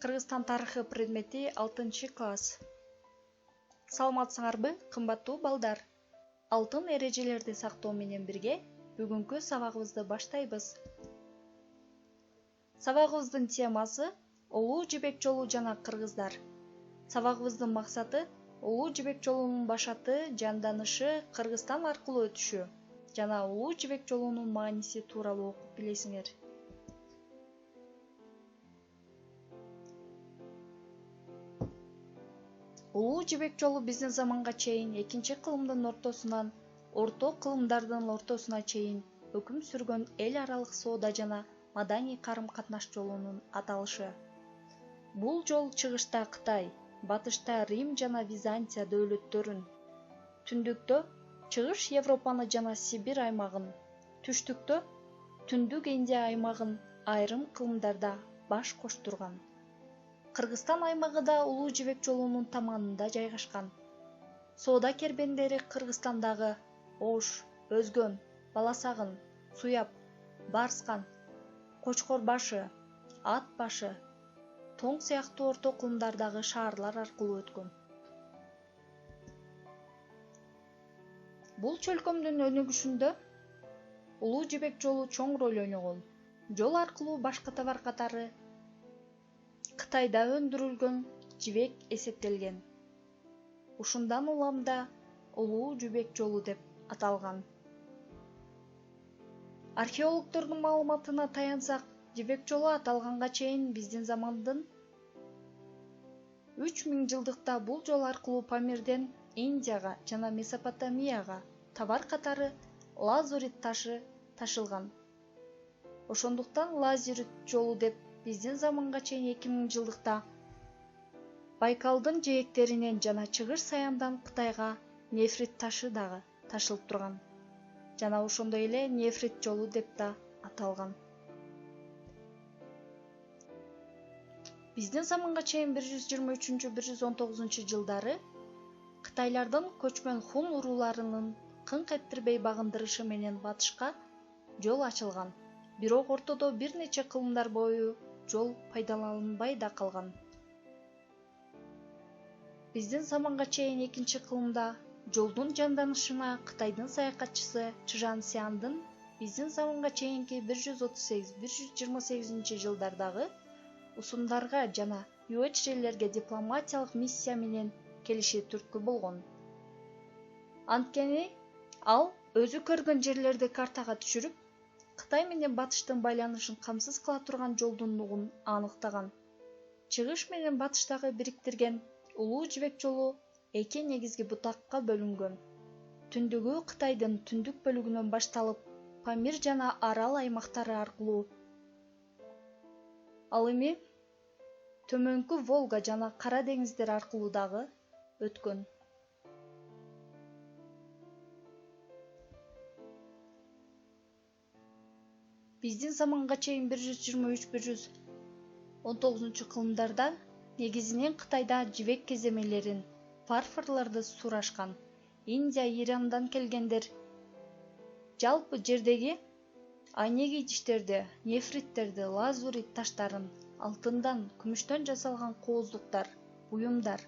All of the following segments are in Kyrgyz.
Кыргызстан тарыхы предмети 6-класс. Саламатсыңарбы, кымбаттуу балдар? Алтын эрежелерди сактоо менен бирге бүгүнкү сабагыбызды баштайбыз. Сабагыбыздын темасы Улуу жибек жолу жана кыргыздар. Сабагыбыздын максаты Улуу жибек жолунун башаты, жанданышы Кыргызстан аркылуу өтүшү жана Улуу жибек жолунун мааниси тууралуу окуп билесиңер. Улуу жибек жолу биздин заманга чейин экинчи кылымдын ортосунан орто кылымдардын ортосуна чейин өкүм сүргөн эл аралык соода жана маданий карым-катнаш жолунун аталышы. Бул жол чыгышта Кытай, батышта Рим жана Византия дөөлөттөрүн, түндүктө Чыгыш Европаны жана Сибирь аймагын, түштүктө Түндүк Индия аймагын айрым кылымдарда баш коштурган. Кыргызстан аймагы да Улуу жибек жолунун таманында жайгашкан. Соода кербендери Кыргызстандагы Ош, Өзгөн, Баласагын, Суяп, Барскан, Кочкор башы, Ат башы, Тоң сыяктуу орто кылымдардагы шаарлар аркылуу өткөн. Бул чөлкөмдүн өнүгүшүндө Улуу жибек жолу чоң роль ойногон. Жол аркылуу башка товар катары Кытайда өндүрүлгөн жибек эсептелген. Ушундан улам да Улуу жибек жолу деп аталган. Археологдордун маалыматына таянсак, жибек жолу аталганга чейин биздин замандын 3000 жылдыкта бул жол аркылуу Памирден Индияга жана Месопотамияга товар катары лазурит ташы ташылган. Ошондуктан лазурит жолу деп биздин заманга чейин 2000 жылдыкта Байкалдын жээктеринен жана Чыгыш Саяндан Кытайга нефрит ташы дагы ташылып турган. Жана ошондой эле нефрит жолу деп да аталган. Биздин заманга чейин 123-119 жылдары Кытайлардын көчмөн хун урууларынын кыңк эттирбей багындырышы менен батышка жол ачылган. Бирок ортодо бир нече кылымдар бою жол пайдаланылбай да калган. Биздин заманга чейин 2-кылымда жолдун жанданышына Кытайдын саякатчысы Чжан Сяндын биздин заманга чейинки 138-128 жылдардагы усундарга жана юэчжелерге дипломатиялык миссия менен келиши түрткү болгон. Анткени ал өзү көргөн жерлерди картага түшүрүп, Кытай менен батыштын байланышын камсыз кыла турган жолдун нугун аныктаган. Чыгыш менен батыштагы бириктирген Улуу жибек жолу эки негизги бутакка бөлүнгөн. Түндүгү Кытайдын түндүк бөлүгүнөн башталып, Памир жана Арал аймактары аркылуу, ал эми төмөнкү Волга жана Кара деңиздер аркылуу дагы өткөн. Биздин заманга чейин 123-119 кылымдарда негизинен Кытайда жибек кеземелерин, фарфорлорду сурашкан. Индия, Ирандан келгендер жалпы жердеги айнек идиштерди, нефриттерди, лазурит таштарын, алтындан, күмүштөн жасалган кооздуктар, буюмдар,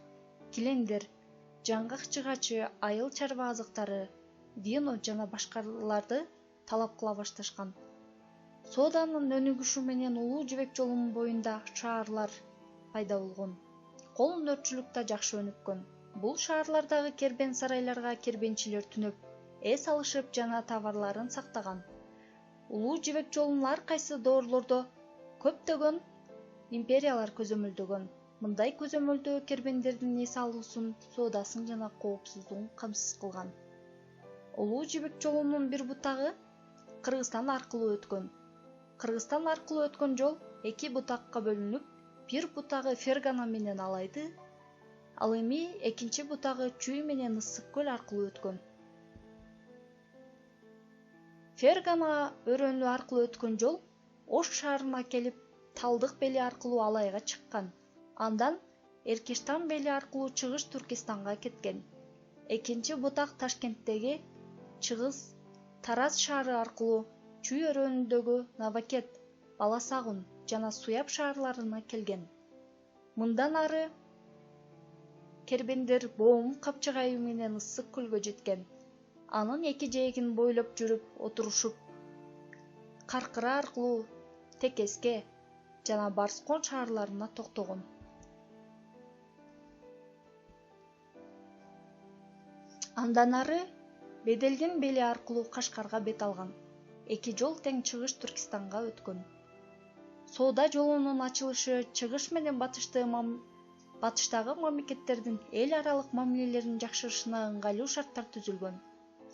килемдер, жаңгак чыгачы, айыл чарба азыктары, вино жана башкаларды талап кыла башташкан. Сооданын өнүгүшү менен Улуу жибек жолунун боюнда шаарлар пайда болгон. Кол өнөрчүлүк да жакшы өнүккөн. Бул шаарлардагы кербен сарайларга кербенчилер түнөп, эс алышып жана товарларын сактаган. Улуу жибек жолунун ар кайсы доорлордо көптөгөн империялар көзөмөлдөгөн. Мындай көзөмөлдөө кербендердин эс алуусун, соодасын жана коопсуздугун камсыз кылган. Улуу жибек жолунун бир бутагы Кыргызстан аркылуу өткөн. Кыргызстан аркылуу өткөн жол эки бутакка бөлүнүп, бир бутагы Фергана менен Алайды, ал эми экинчи бутагы Чүй менен Ысык көл аркылуу өткөн. Фергана өрөөнү аркылуу өткөн жол Ош шаарына келип, Талдык бели аркылуу Алайга чыккан. Андан Эркештан бели аркылуу Чыгыш Түркистанга кеткен. Экинчи бутак Ташкенттеги Чыгыз Тараз шаары аркылуу Чүй өрөөнүндөгү Новокет, Баласагын жана Суяп шаарларына келген. Мындан ары кербендер боом капчыгайы менен ысык көлгө жеткен. Анын эки жээгин бойлоп жүрүп отурушуп, Каркыра аркылуу Текеске жана Барскон шаарларына токтогон. Андан ары Беделдин бели аркылуу Кашкарга бет алган. Эки жол тең чыгыш Түркистанга өткөн. Соода жолунун ачылышы чыгыш менен батыштагы мамлекеттердин эл аралык мамилелерин жакшырышына ыңгайлуу шарттар түзүлгөн.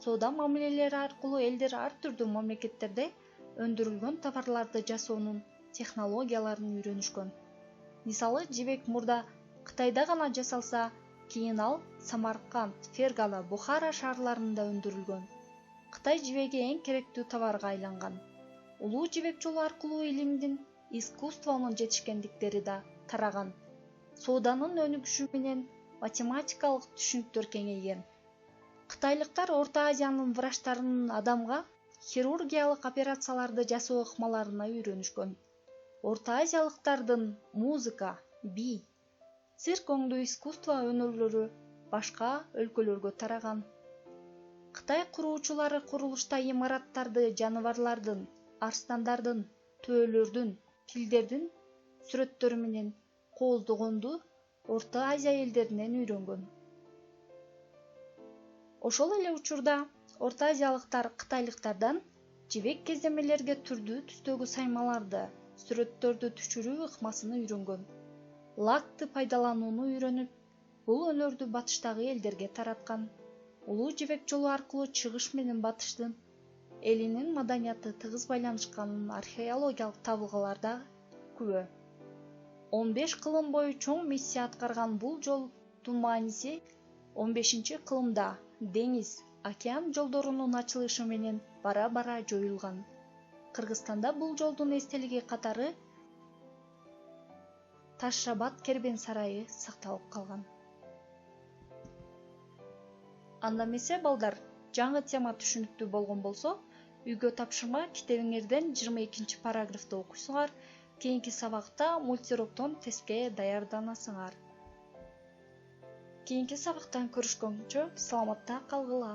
Соода мамилелери аркылуу элдер ар түрдүү мамлекеттерде өндүрүлгөн товарларды жасоонун технологияларын үйрөнүшкөн. Мисалы, жибек мурда Кытайда гана жасалса, кийин ал Самарканд, Фергана, Бухара шаарларында өндүрүлгөн. Кытай жибеги эң керектүү товарга айланган. Улуу жибек жолу аркылуу илимдин, искусствонун жетишкендиктери да тараган. Сооданын өнүгүшү менен математикалык түшүнүктөр кеңейген. Кытайлыктар Орто Азиянын врачтарынын адамга хирургиялык операцияларды жасоо ыкмаларына үйрөнүшкөн. Орто Азиялыктардын музыка, би, цирк оңдуу искусство өнөрлөрү башка өлкөлөргө тараган. Кытай куруучулары курулушта имараттарды жаныбарлардын, арстандардын, төөлөрдүн, филдердин сүрөттөрү менен кооздогонду Орто Азия элдеринен үйрөнгөн. Ошол эле учурда Орто Азиялыктар кытайлыктардан жибек кеземелерге түрдүү түстөгү саймаларды, сүрөттөрдү түшүрүү ыкмасын үйрөнгөн. Лакты пайдаланууну үйрөнүп, бул өнөрдү батыштагы элдерге тараткан. Улуу жибек жолу аркылуу чыгыш менен батыштын элинин маданияты тыгыз байланышканын археологиялык табылгаларда күбө. 15 кылым бою чоң миссия аткарган бул жолдун мааниси 15-кылымда деңиз, океан жолдорунун ачылышы менен бара-бара жоюлган. Кыргызстанда бул жолдун эстелиги катары Ташрабат кербен сарайы сакталып калган. Анда эмесе балдар, жаңы тема түшүнүктүү болгон болсо, үйгө тапшырма китебиңерден 22 параграфты окуйсуңар, кийинки сабакта мультиуроктон тестке даярданасыңар. Кийинки сабактан көрүшкөнчө саламатта калгыла.